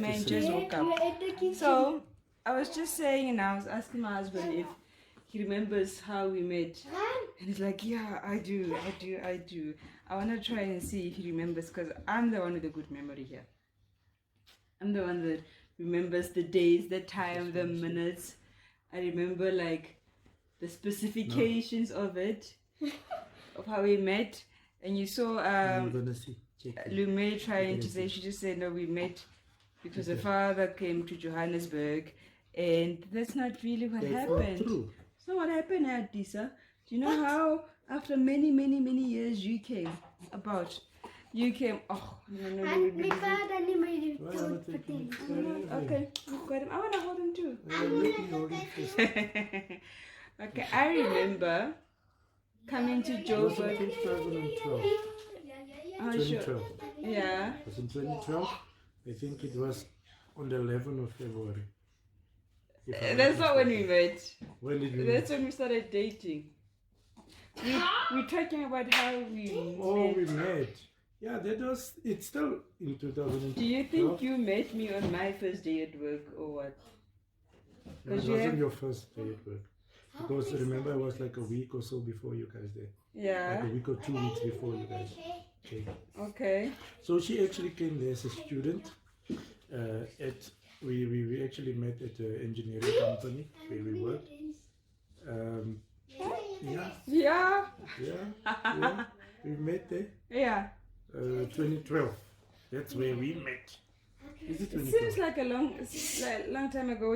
man just woke up. So I was just saying, and I was asking my husband if he remembers how we met. And he's like, yeah, I do. I want to try and see if he remembers, because I'm the one with a good memory here. I'm the one that remembers the days, the time, the minutes. I remember like the specifications of it, of how we met. And you saw I'm gonna see. Lume trying to say, she just said, no, we met because the father came to Johannesburg. And that's not really what happened. True. It's not what happened, Adisa. Do you know how after many, many, many years you came about? You came, oh, no. Okay, you've got him. I want to hold him too. Okay, I remember coming to Joburg. 2012. Oh, 2012. sure. Yeah. It was in 2012. I think it was on the 11th of February. That's not when we met. When did we That's when we started dating. We're talking about how we met. we met. Yeah, it's still in 2012. Do you think you met me on my first day at work or what? No, it wasn't your first day at work. Because remember, it was like a week or so before you guys there. Yeah. Like a week or 2 weeks before you guys came. Okay. So she actually came there as a student. We actually met at an engineering company where we worked. Yeah. We met there. Yeah. 2012. That's where we met. Is it 2012? It seems like a long time ago.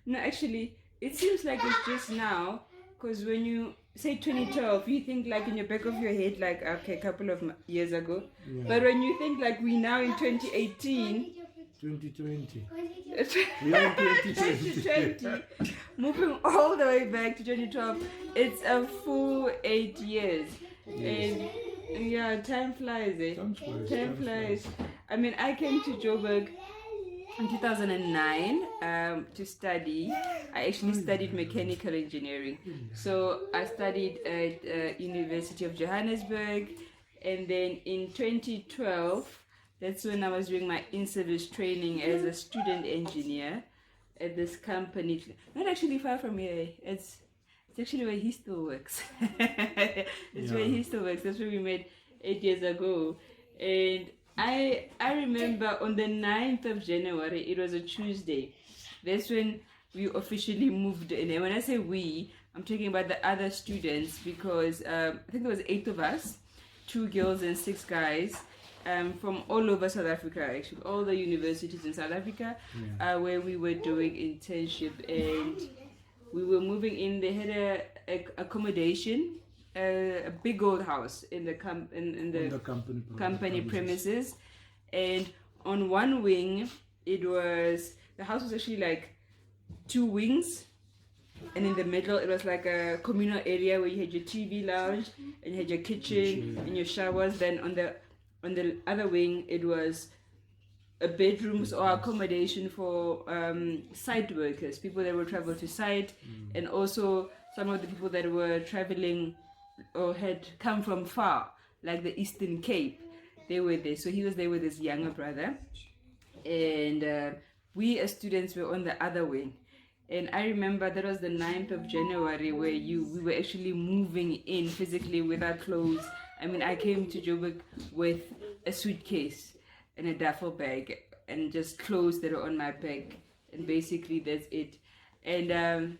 No, actually, it seems like it's just now. Because when you say 2012, you think like in your back of your head, like, okay, a couple of years ago. Yeah. But when you think like we now in 2018. 2020. We are in 2020. Moving all the way back to 2012. It's a full 8 years. Yes. And yeah, time flies, eh? Time flies. I mean, I came to Joburg in 2009 to study. I actually studied mechanical engineering. So I studied at University of Johannesburg. And then in 2012, that's when I was doing my in-service training as a student engineer at this company. Not actually far from here. It's actually where he still works. Where he still works. That's where we met 8 years ago. And I remember on the 9th of January, it was a Tuesday. That's when we officially moved in. And when I say we, I'm talking about the other students, because I think there was 8 of us, 2 girls and 6 guys. From all over South Africa, actually, all the universities in South Africa, where we were doing internship, and we were moving in. They had a accommodation, a big old house in the company premises, and on one wing, the house was actually like 2 wings, and in the middle it was like a communal area where you had your TV lounge and you had your kitchen and your showers. Then on the other wing, it was a bedrooms or accommodation for site workers, people that would travel to site, and also some of the people that were traveling or had come from far, like the Eastern Cape. They were there. So he was there with his younger brother, and we as students were on the other wing. And I remember that was the 9th of January where we were actually moving in physically with our clothes. I mean, I came to Joburg with a suitcase and a duffel bag and just clothes that were on my back. And basically that's it. And,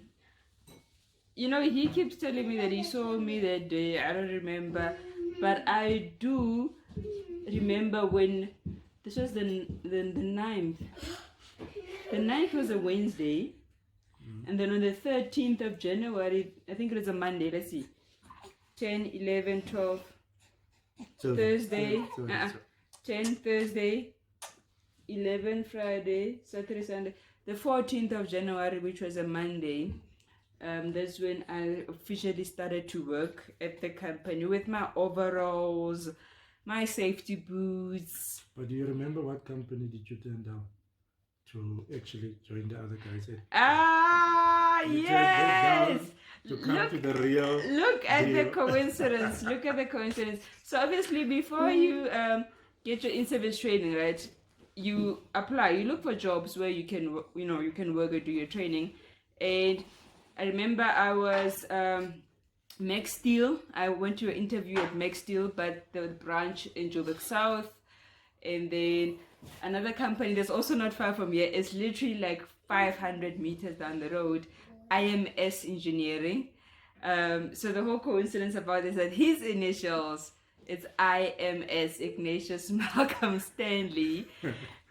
he keeps telling me that he saw me that day. I don't remember. But I do remember when, this was the 9th. The 9th was a Wednesday. And then on the 13th of January, I think it was a Monday, let's see. 10, 11, 12. Thursday, 10 Thursday, 11 Friday, Saturday, Sunday. The 14th of January, which was a Monday, that's when I officially started to work at the company with my overalls, my safety boots. But do you remember what company did you turn down to actually join the other guys at? Yes! To come to the real Look at the coincidence. Look at the coincidence. So obviously before you get your in-service training, right? you apply, you look for jobs where you can, you can work or do your training. And I remember I was Max Steel. I went to an interview at Max Steel, but the branch in Joburg South. And then another company that's also not far from here, is literally like 500 meters down the road, IMS Engineering. So the whole coincidence about this is that his initials, it's IMS, Ignatius Malcolm Stanley.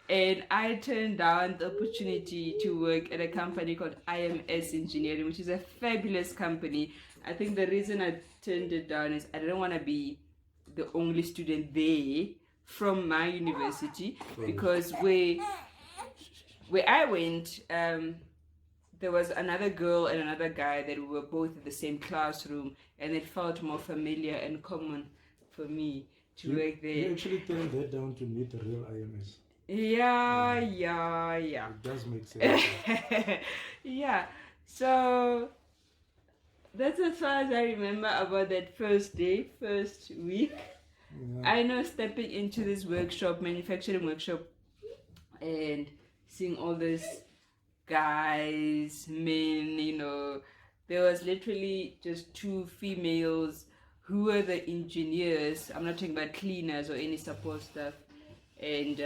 And I turned down the opportunity to work at a company called IMS Engineering, which is a fabulous company. I think the reason I turned it down is I didn't want to be the only student there from my university, because where I went, there was another girl and another guy that were both in the same classroom, and it felt more familiar and common for me to work there. You actually turned that down to meet the real IMS. Yeah. It does make sense. Yeah. So that's as far as I remember about that first week. Yeah. I know stepping into this manufacturing workshop, and seeing all these guys, men, there was literally just 2 females who were the engineers. I'm not talking about cleaners or any support stuff. And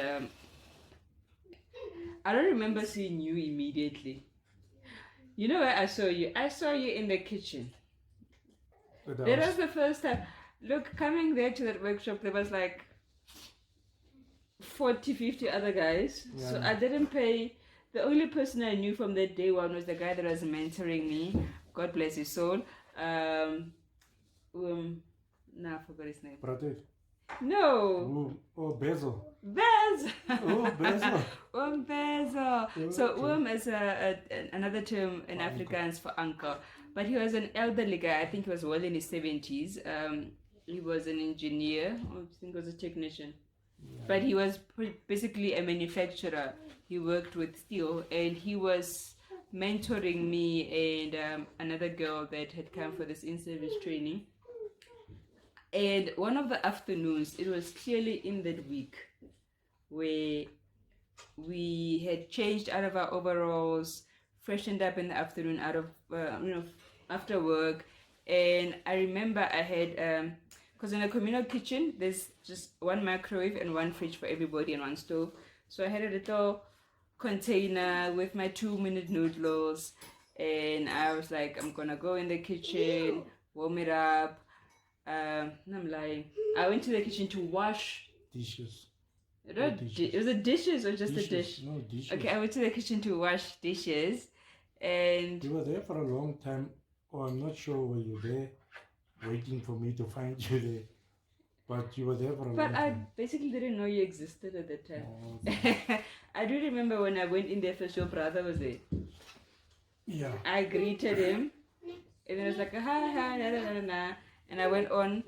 I don't remember seeing you immediately. You know where I saw you? I saw you in the kitchen. That was the first time. Look, coming there to that workshop, there was like 40, 50 other guys. Yeah. So I didn't pay. The only person I knew from that day one was the guy that was mentoring me. God bless his soul. I forgot his name. Pratik. No. Bezo. Bez. Bezo. Bezo. So is another term in Afrikaans for uncle. But he was an elderly guy. I think he was well in his 70s. He was an engineer. I think he was a technician. Yeah. But he was basically a manufacturer. He worked with steel, and he was mentoring me and another girl that had come for this in-service training. And one of the afternoons, it was clearly in that week, where we had changed out of our overalls, freshened up in the afternoon out of, after work. And I remember I had, because in a communal kitchen, there's just one microwave and one fridge for everybody and one stove. So I had a little container with my 2-minute noodles. And I was like, I'm going to go in the kitchen, warm it up. I'm lying. I went to the kitchen to wash dishes. Was it dishes or just dishes. a dish? No, dishes. Okay, I went to the kitchen to wash dishes, and you were there for a long time. Or I'm not sure were you there, waiting for me to find you there. But you were there for a long time. But I basically didn't know you existed at that time. Oh, okay. I do remember when I went in there first, your brother was there. Yeah. I greeted him, and it was like, hi, na. And I went on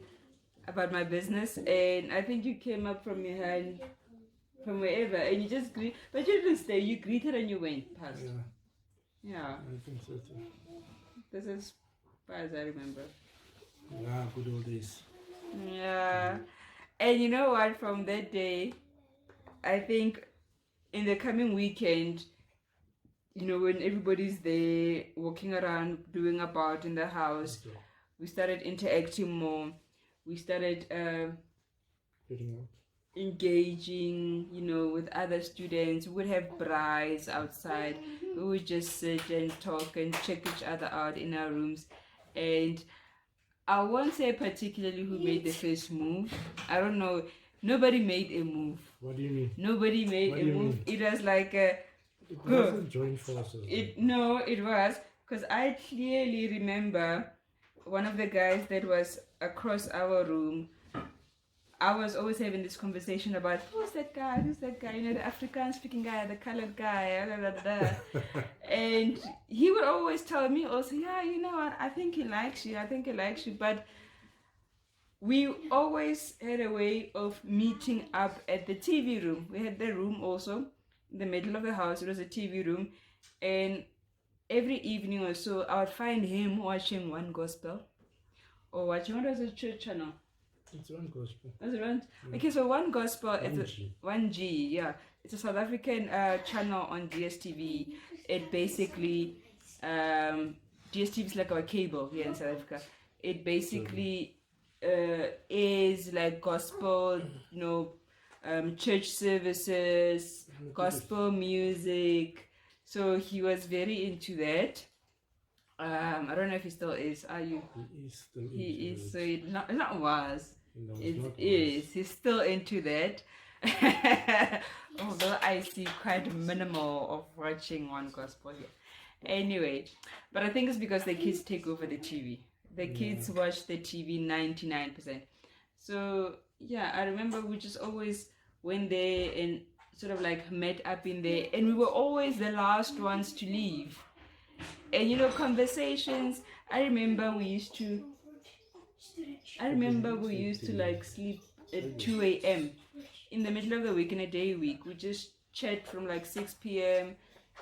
about my business, and I think you came up from behind, from wherever, and you just greeted, but you didn't stay, you greeted and you went past. Yeah. I think so too. This is as far as I remember. Yeah, good old days. Yeah. And you know what, from that day, I think in the coming weekend, when everybody's there, walking around, doing about in the house, we started interacting more. We started engaging, with other students. We would have braais outside. We would just sit and talk and check each other out in our rooms. And I won't say particularly who made the first move. I don't know. Nobody made a move. What do you mean? Nobody made a move. It was like a... It wasn't joint forces. It was. Because I clearly remember one of the guys that was across our room. I was always having this conversation about who's that guy, the African speaking guy, the colored guy, blah, blah, blah. And he would always tell me also, yeah, you know what, I think he likes you, but we always had a way of meeting up at the TV room. We had the room also in the middle of the house. It was a TV room, and every evening or so I would find him watching One Gospel or watching, what was the church channel? It's One Gospel. Was it One? Okay, so One Gospel, 1G, yeah. it's a South African channel on DSTV. It basically DSTV is like our cable here in South Africa. It basically is like gospel, you know, church services, gospel music. So he was very into that. I don't know if he still is. Are you? He is still He into is. it. So it not was. No, it's It not is. He's still into that. Although I see quite minimal of watching one gospel here. Anyway, but I think it's because the kids take over the TV. The kids watch the TV 99%. So yeah, I remember we just always went there and sort of like met up in there, and we were always the last ones to leave. And you know, conversations. I remember we used to like sleep at 2 a.m. in the middle of the week in a day week. We just chat from like 6 p.m.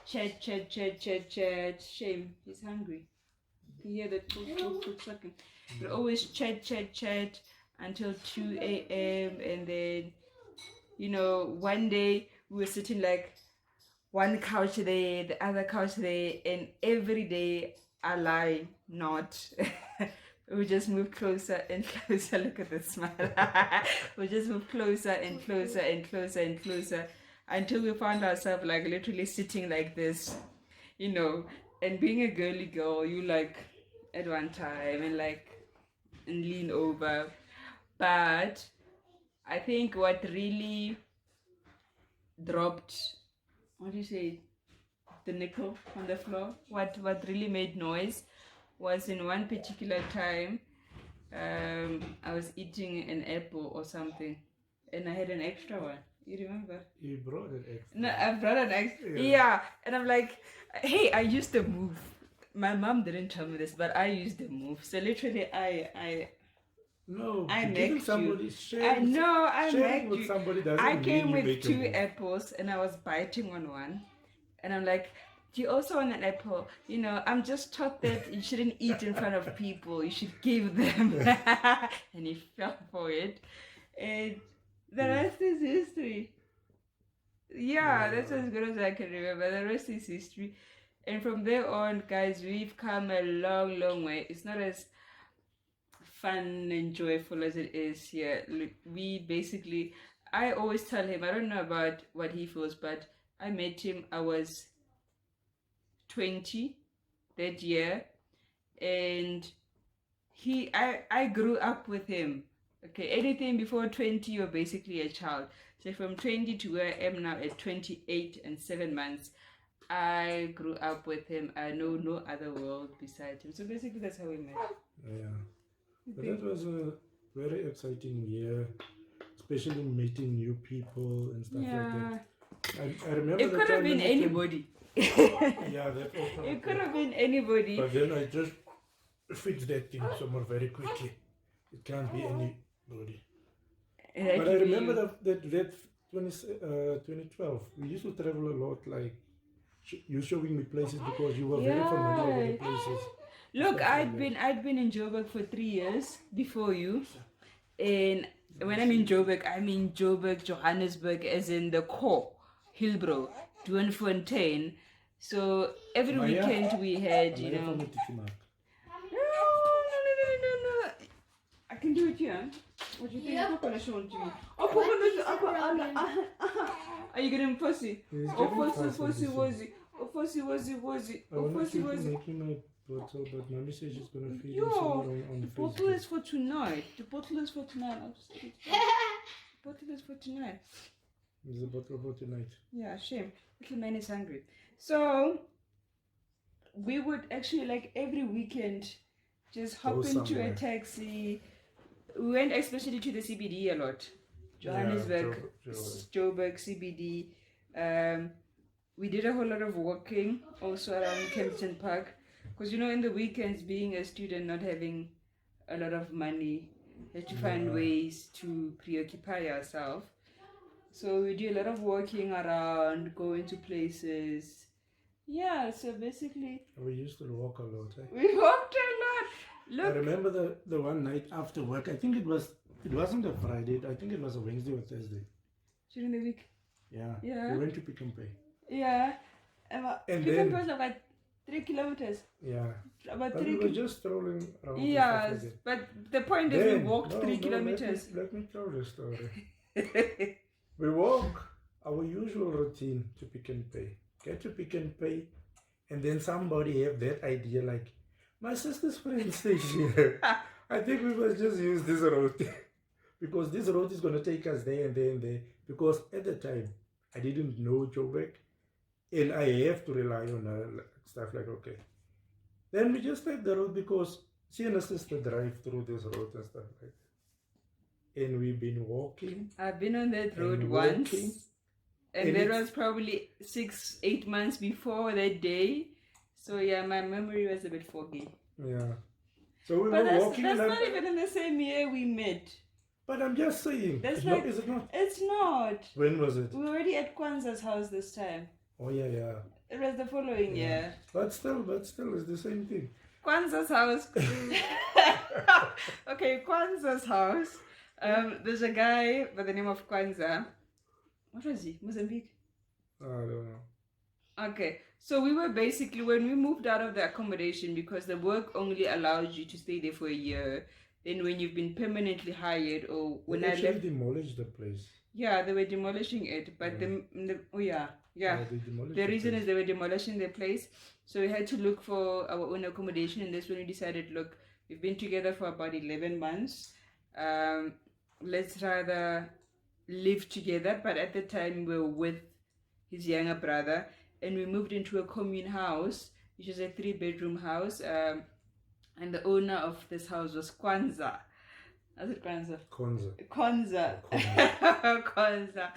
Chat. Shame, he's hungry. You hear the cook sucking. We always chat until 2 a.m. And then, you know, one day we were sitting like one couch there, the other couch there, and every day I lie not. We just move closer and closer. Look at the smile. We just move closer and closer and closer and closer until we found ourselves like literally sitting like this, you know. And being a girly girl, you like at one time and lean over. But I think what really dropped, what do you say, the nickel on the floor, what really made noise was in one particular time. I was eating an apple or something and I had an extra one. You remember? You brought an extra. No, I brought an extra. Yeah. And I'm like, hey, I used the move. My mom didn't tell me this, but I used the move. So literally I giving somebody I know, I sharing met with you. somebody doesn't I mean came you with make a 2 move. apples and I was biting on one. And I'm like, do you also want an apple? You know, I'm just taught that you shouldn't eat in front of people. You should give them. And he fell for it. And the rest is history. Yeah, that's as good as I can remember. The rest is history. And from there on, guys, we've come a long, long way. It's not as fun and joyful as it is here. Look, we basically, I always tell him, I don't know about what he feels, but I met him, I was 20 that year, and I grew up with him. Okay, anything before 20, you're basically a child. So from 20 to where I am now at 28 and 7 months, I grew up with him. I know no other world besides him. So basically that's how we met. Yeah. But that was a very exciting year, especially meeting new people and stuff like that. I remember it could have been anybody. Yeah, that also. It could have been anybody. But then I just fixed that thing somewhere very quickly. It can't be anybody. But I remember that 2012, we used to travel a lot, like you showing me places because you were very familiar with the places. Look, I'd been in Joburg for 3 years before you. And when I mean Joburg, Johannesburg, as in the core, Hillbrow, Doornfontein. So every weekend we had, you know. No. I can do it here. What do you think? You're not gonna show it to me. Are you getting pussy? Pussy was it? I want to make him a bottle, but mommy says she's gonna feed him somewhere on the bottle is for tonight. The bottle is for tonight. I'll just take it. The bottle is for tonight. There's a bottle for tonight. Yeah, shame. Little man is hungry. So we would actually like every weekend just hop into a taxi. We went especially to the CBD a lot. Johannesburg, Joburg, CBD. We did a whole lot of walking also around Kempton Park. Because you know, in the weekends, being a student, not having a lot of money, you have to find ways to preoccupy yourself. So we do a lot of walking around, going to places. Yeah, so basically... We used to walk a lot. We walked a lot. Look. I remember the one night after work, I think it wasn't a Friday, I think it was a Wednesday or Thursday. During the week? Yeah. Yeah. We went to Pick and Pay. Yeah. And Pick then- and Pay was about 3 kilometers. Yeah. About But 3 we were just strolling around. and Yes, stuff like that. but the point is we walked 3 kilometers. Let me tell the story. We walk our usual routine to Pick and Pay. Get to Pick and Pay, and then somebody have that idea like, my sister's friend stays here. I think we must just use this road because this road is going to take us there and there and there. Because at the time, I didn't know Joburg, and I have to rely on stuff like, okay. Then we just take the road because she and her sister drive through this road and stuff like that. And we've been walking. I've been on that road And once. walking. And And that it's- was probably 6-8 months before that day. So yeah, my memory was a bit foggy. Yeah. So we But were that's walking. not and even in the same year we met. But I'm just saying. That's no, like- is it not? It's not. When was it? We were already at Kwanzaa's house this time. Oh yeah, yeah. It was the following year. But still, it's the same thing. Kwanzaa's house. Okay, Kwanzaa's house. There's a guy by the name of Kwanzaa. What was he? Mozambique? I don't know. Okay, so we were basically, when we moved out of the accommodation, because the work only allows you to stay there for a year, then when you've been permanently hired, or when They I actually left, demolished the place. yeah, they were demolishing it, but oh yeah, They demolished the the reason place. is they were demolishing the place, so we had to look for our own accommodation, and that's when we decided, look, we've been together for about 11 months, let's rather live together. But at the time we were with his younger brother, and we moved into a commune house, which is a 3-bedroom house, and the owner of this house was Kwanzaa. Is it Kwanzaa? Kwanzaa. Kwanzaa.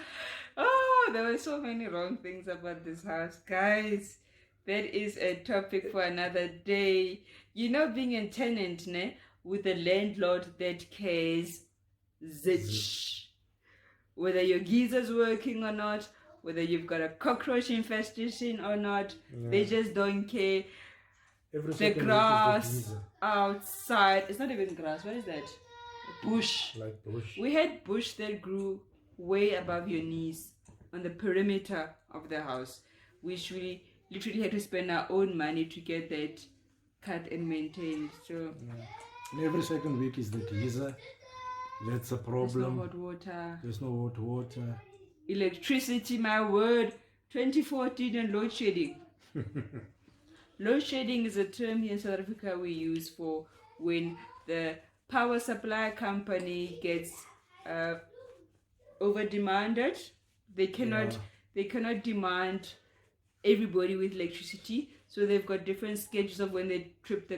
Oh, there were so many wrong things about this house, guys. That is a topic for another day. You know, being a tenant, ne, with a landlord that cares zilch. Whether your geezer's working or not, whether you've got a cockroach infestation or not, they just don't care. Every The second week is the grass geezer. outside, it's not even grass, what is that? Bush. Like bush. We had bush that grew way above your knees on the perimeter of the house, which we literally had to spend our own money to get that cut and maintained. So And every second week is the geezer. That's a there's no problem. hot water. There's no hot water. Electricity, my word. 2014 and load shedding. Load shedding is a term here in South Africa we use for when the power supply company gets over demanded. They cannot demand everybody with electricity, so they've got different schedules of when they trip the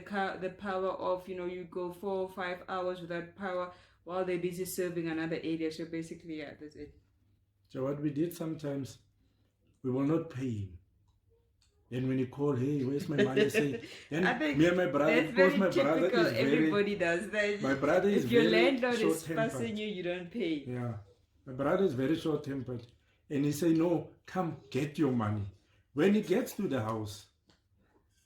power off. You know, you go 4 or 5 hours without power while they're busy serving another area. So basically, yeah, that's it. So what we did sometimes, we will not pay him. Then when you call, hey, where's my money? Say, then I think me and my brother, that's because very my brother typical. is very, Everybody does that. my brother is If your very landlord is short-tempered. fussing you, you don't pay. Yeah, my brother is very short-tempered, and he say, no, come get your money. When he gets to the house,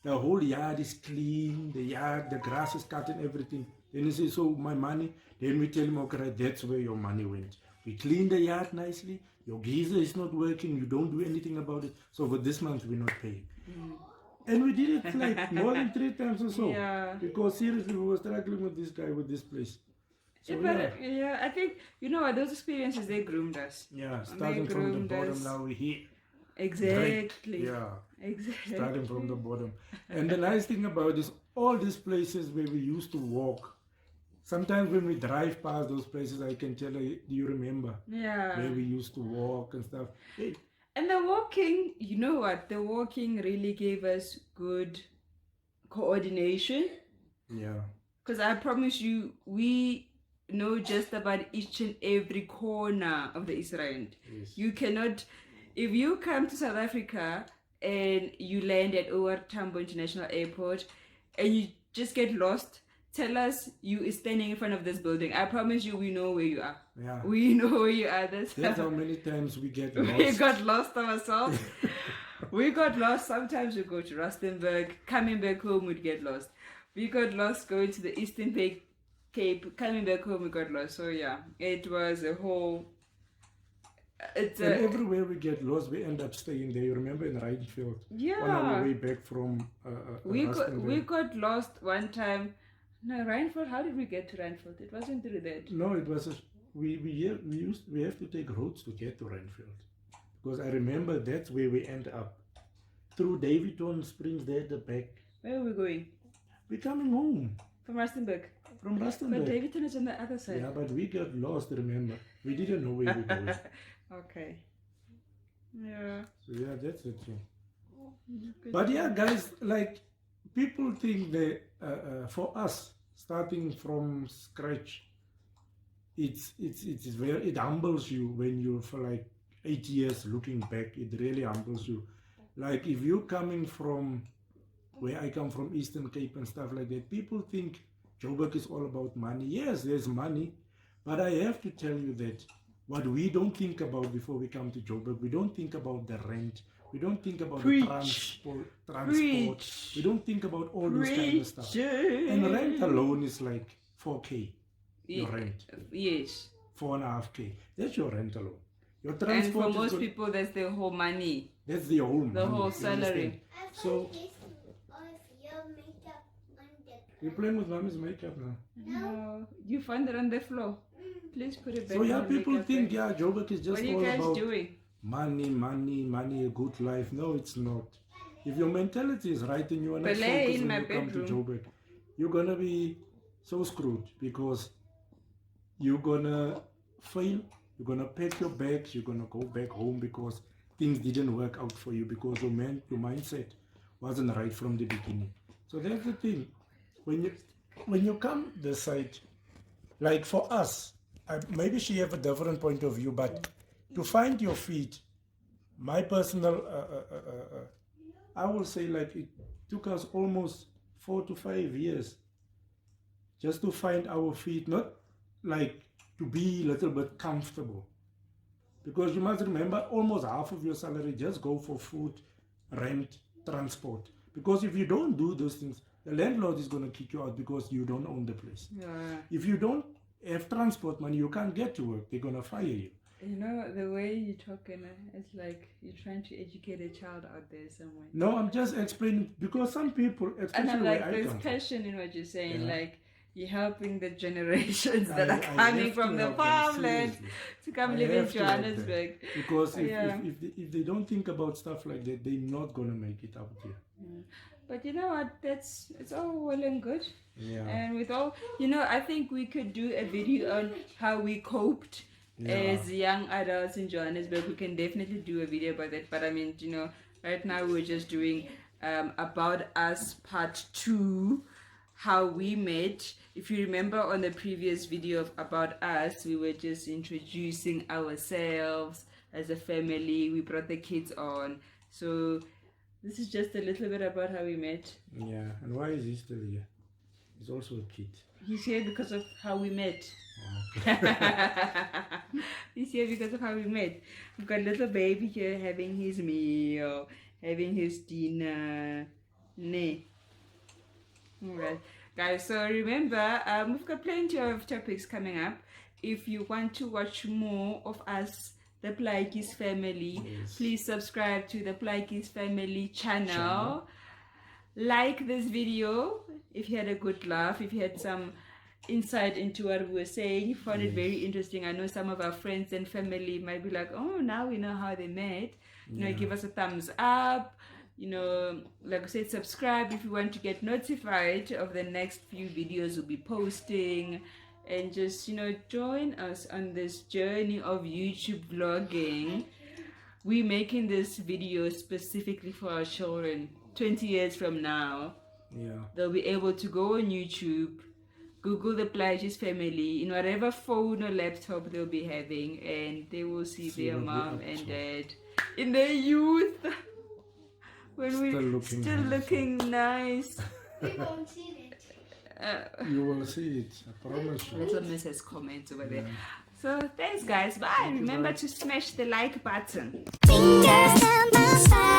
the whole yard is clean, the grass is cut and everything. Then he say, so my money. Then we tell him, okay, right, that's where your money went. We clean the yard nicely. Your geyser is not working. You don't do anything about it. So for this month, we're not paying. And we did it like more than 3 times or so. Yeah. Because seriously, we were struggling with this guy, with this place. So Yeah, but yeah, I think, you know what, those experiences, they groomed us. yeah, starting from the groomed bottom, us. now we're here. Exactly. Yeah, Exactly. starting from the bottom. And the nice thing about this, all these places where we used to walk, sometimes when we drive past those places, I can tell you, do you remember Yeah. where we used to walk and stuff? Hey, And the walking, you know what, the walking really gave us good coordination. yeah, Because I promise you, we know just about each and every corner of the Israel. yes. You cannot, if you come to South Africa and you land at OR Tambo International Airport and you just get lost, tell us you is standing in front of this building. I promise you, we know where you are. Yeah. We know where you are. That's how many times we get lost. We got lost ourselves. We got lost. Sometimes we go to Rustenburg. Coming back home, we'd get lost. We got lost going to the Eastern Cape. Coming back home, we got lost. So yeah, it was a whole It's And everywhere we get lost, we end up staying there. You remember in Rheinfeld? On our way back from we Rustenburg. got lost one time. No, Rheinfeld. How did we get to Rheinfeld? It wasn't through that. No, it was we have to take roads to get to Rheinfeld, because I remember that's where we end up, through Davidton Springs there at the back. Where were we going? We're coming home From Rustenburg. from But Rustenburg. Davidton is on the other side. Yeah, but we got lost. Remember, we didn't know where we were going. Okay. Yeah. So yeah, that's the thing. Good. But yeah, guys, like people think that for us starting from scratch, it's very, it humbles you when you for like 8 years looking back. It really humbles you. Like if you're coming from where I come from, Eastern Cape and stuff like that, people think Joburg is all about money. Yes, there's money, but I have to tell you that what we don't think about before we come to Joburg, we don't think about the rent. We don't think about the transport. Preach. We don't think about all those kind of stuff. And rent alone is like 4K. Your rent. Yes. 4.5K. That's your rent alone. Your And transport for is most go- people, that's their whole money. that's the whole money. The whole you salary. understand? So you're playing with mommy's makeup now. No. You find it on the floor. Please put it back. So yeah, on the people makeup think bag. Joburg is just What are you all guys about doing? money, a good life. No, it's not. If your mentality is right and you wanna Belay focus in when my you come to bedroom. Joburg, you're gonna be so screwed, because you're gonna fail. You're gonna pack your bags. You're gonna go back home because things didn't work out for you, because your mindset wasn't right from the beginning. So that's the thing. When you come this side, like for us, maybe she have a different point of view, but to find your feet, my personal, I will say like it took us almost 4 to 5 years just to find our feet, not like to be a little bit comfortable. Because you must remember, almost half of your salary just go for food, rent, transport. Because if you don't do those things, the landlord is going to kick you out because you don't own the place. Yeah. If you don't have transport money, you can't get to work. They're going to fire you. You know, the way you're talking, it's like you're trying to educate a child out there somewhere. No, I'm just explaining, because some people, And especially I'm like, where I there's come from, passion in what you're saying. Yeah. Like, you're helping the generations that are I coming have from to the help them, farmland seriously. to come I live in have to help them. Johannesburg. Because Yeah. if they don't think about stuff like that, they're not going to make it out here. But you know what? It's all well and good. Yeah. And with all, I think we could do a video on how we coped as young adults in Johannesburg. We can definitely do a video about that. But I mean, right now we're just doing About Us Part 2, how we met. If you remember on the previous video of About Us, we were just introducing ourselves as a family. We brought the kids on. So this is just a little bit about how we met. Yeah. And why is he still here? He's also a kid. He's here because of how we met. Oh, He's here because of how we met. We've got little baby here having his meal, having his dinner. Nay. Alright, guys, so remember, we've got plenty of topics coming up. If you want to watch more of us, the Plaikis family, Yes. please subscribe to the Plaikis family channel. Like this video if you had a good laugh, if you had some insight into what we were saying, you found it very interesting. I know some of our friends and family might be like, oh, now we know how they met. Give us a thumbs up. Like I said, subscribe if you want to get notified of the next few videos we'll be posting. And just, join us on this journey of YouTube vlogging. We're making this video specifically for our children. 20 years from now, they'll be able to go on YouTube, Google the Plaikis family in whatever phone or laptop they'll be having, and they will see their mom and dad in their youth when we're still looking nice. We won't see it. You will see it, I promise you. Little Miss has comments over there. So thanks guys, bye. Remember to smash the like button. Fingers down my side.